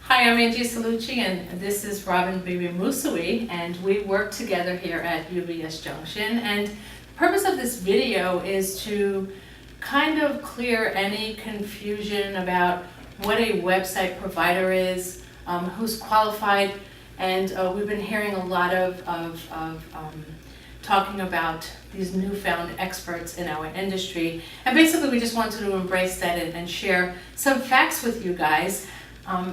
Hi, I'm Angie Salucci, and this is Robin Bibi Musui, and we work together here at UBS Junction. And the purpose of this video is to kind of clear any confusion about what a website provider is, who's qualified, and we've been hearing a lot of talking about these newfound experts in our industry. And basically we just wanted to embrace that and share some facts with you guys.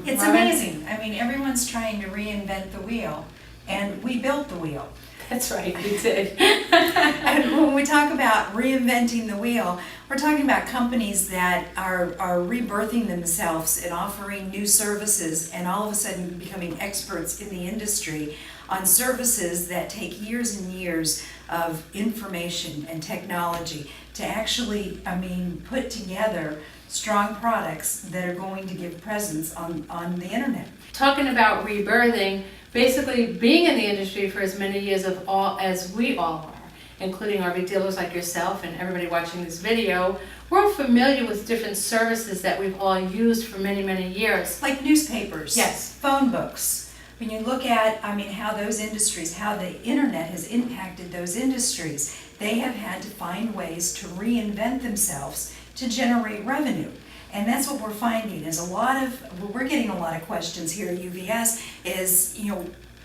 It's amazing. I mean, everyone's trying to reinvent the wheel, and we built the wheel. That's right, we did. And when we talk about reinventing the wheel, we're talking about companies that are rebirthing themselves and offering new services and all of a sudden becoming experts in the industry on services that take years and years of information and technology to actually, put together strong products that are going to give presence on the internet. Talking about rebirthing, basically being in the industry for as many years as we all are, including RV dealers like yourself and everybody watching this video, we're familiar with different services that we've all used for many, many years. Like newspapers, yes, phone books. When you look at, how those industries, how the internet has impacted those industries, they have had to find ways to reinvent themselves to generate revenue. And that's what we're finding is we're getting a lot of questions here at UVS is,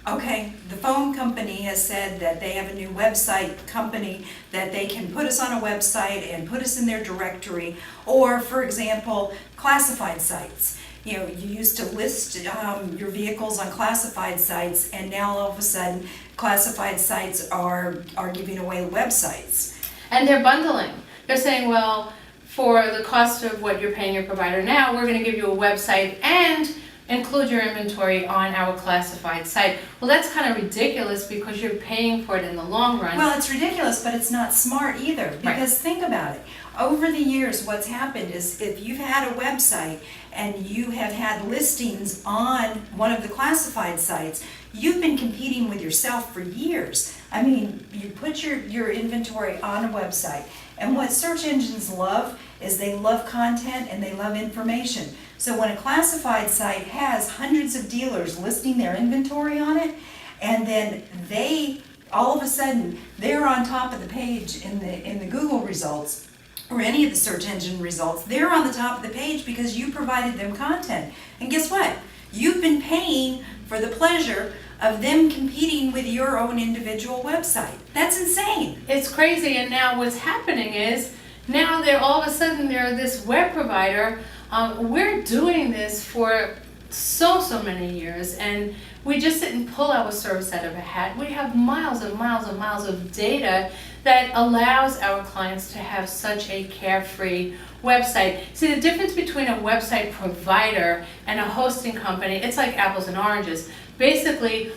okay, the phone company has said that they have a new website company that they can put us on a website and put us in their directory, or for example, classified sites. You used to list your vehicles on classified sites, and now all of a sudden classified sites are giving away websites. and they're bundling. They're saying, well, for the cost of what you're paying your provider now, we're going to give you a website and include your inventory on our classified site. Well, that's kind of ridiculous because you're paying for it in the long run. Well, it's ridiculous, but it's not smart either, because think about it. Over the years, what's happened is if you've had a website and you have had listings on one of the classified sites, you've been competing with yourself for years. You put your inventory on a website, and what search engines love is they love content and they love information. So when a classified site has hundreds of dealers listing their inventory on it, and then all of a sudden they're on top of the page in the Google results or any of the search engine results, they're on the top of the page because you provided them content. And guess what? You've been paying for the pleasure of them competing with your own individual website. That's insane. It's crazy, and now what's happening is now all of a sudden they're this web provider. We're doing this for so many years, and we just didn't pull our service out of a hat. We have miles and miles and miles of data that allows our clients to have such a carefree website. See, the difference between a website provider and a hosting company, it's like apples and oranges. Basically,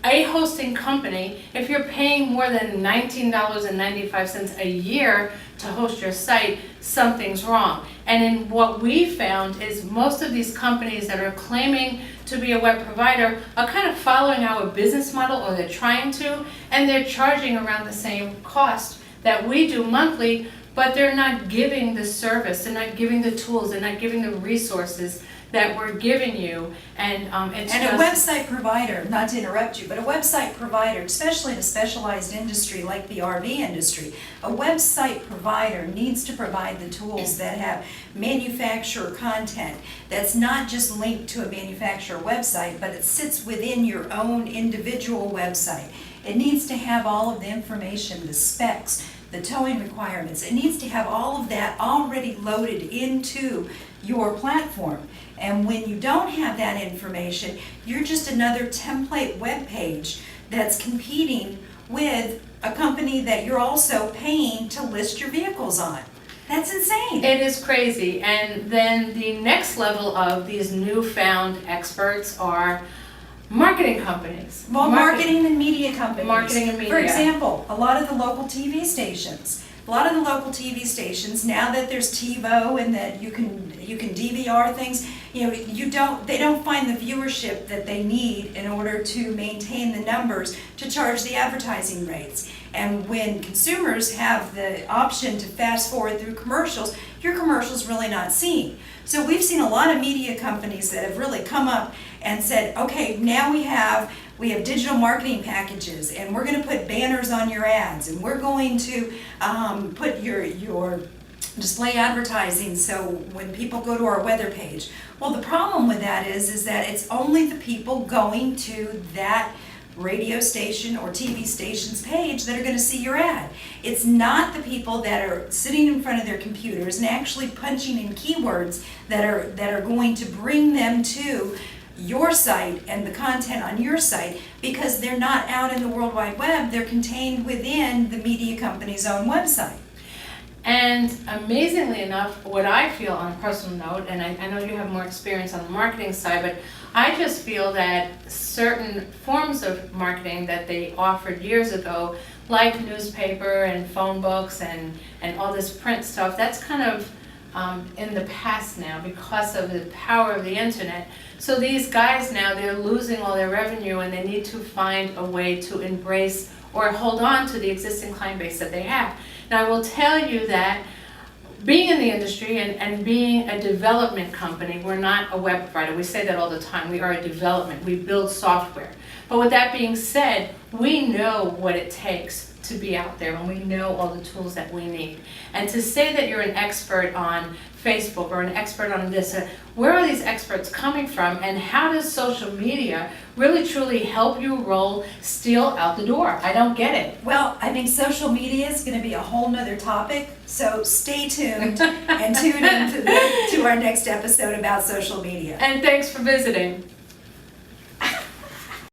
a hosting company, if you're paying more than $19.95 a year to host your site, something's wrong. And in what we found is most of these companies that are claiming to be a web provider are kind of following our business model, or they're trying to, and they're charging around the same cost that we do monthly, but they're not giving the service, they're not giving the tools, they're not giving the resources that we're giving you. And a website provider, not to interrupt you, but a website provider, especially in a specialized industry like the RV industry, a website provider needs to provide the tools that have manufacturer content that's not just linked to a manufacturer website, but it sits within your own individual website. It needs to have all of the information, the specs, the towing requirements. It needs to have all of that already loaded into your platform. And when you don't have that information, you're just another template web page that's competing with a company that you're also paying to list your vehicles on. That's insane. It is crazy. And then the next level of these newfound experts are marketing companies. Well, marketing and media companies. Marketing and media. For example, a lot of the local TV stations. Now that there's TiVo and that you can DVR things, they don't find the viewership that they need in order to maintain the numbers to charge the advertising rates. And when consumers have the option to fast forward through commercials, your commercial's really not seen. So we've seen a lot of media companies that have really come up and said, okay, now we have digital marketing packages, and we're going to put banners on your ads, and we're going to put your display advertising so when people go to our weather page. Well, the problem with that is that it's only the people going to that radio station or TV station's page that are going to see your ad. It's not the people that are sitting in front of their computers and actually punching in keywords that are going to bring them to your site and the content on your site, because they're not out in the World Wide Web, they're contained within the media company's own website. And amazingly enough, what I feel on a personal note, and I know you have more experience on the marketing side, but I just feel that certain forms of marketing that they offered years ago, like newspaper and phone books and all this print stuff, that's kind of in the past now because of the power of the internet. So these guys now, they're losing all their revenue, and they need to find a way to embrace or hold on to the existing client base that they have. Now, I will tell you that being in the industry and being a development company, we're not a web provider. We say that all the time. We are a development. We build software. But with that being said, we know what it takes to be out there, and we know all the tools that we need. And to say that you're an expert on Facebook or an expert on this, where are these experts coming from, and how does social media really truly help you roll steel out the door? I don't get it. Well, I think social media is going to be a whole nother topic, so stay tuned and tune in to our next episode about social media. And thanks for visiting.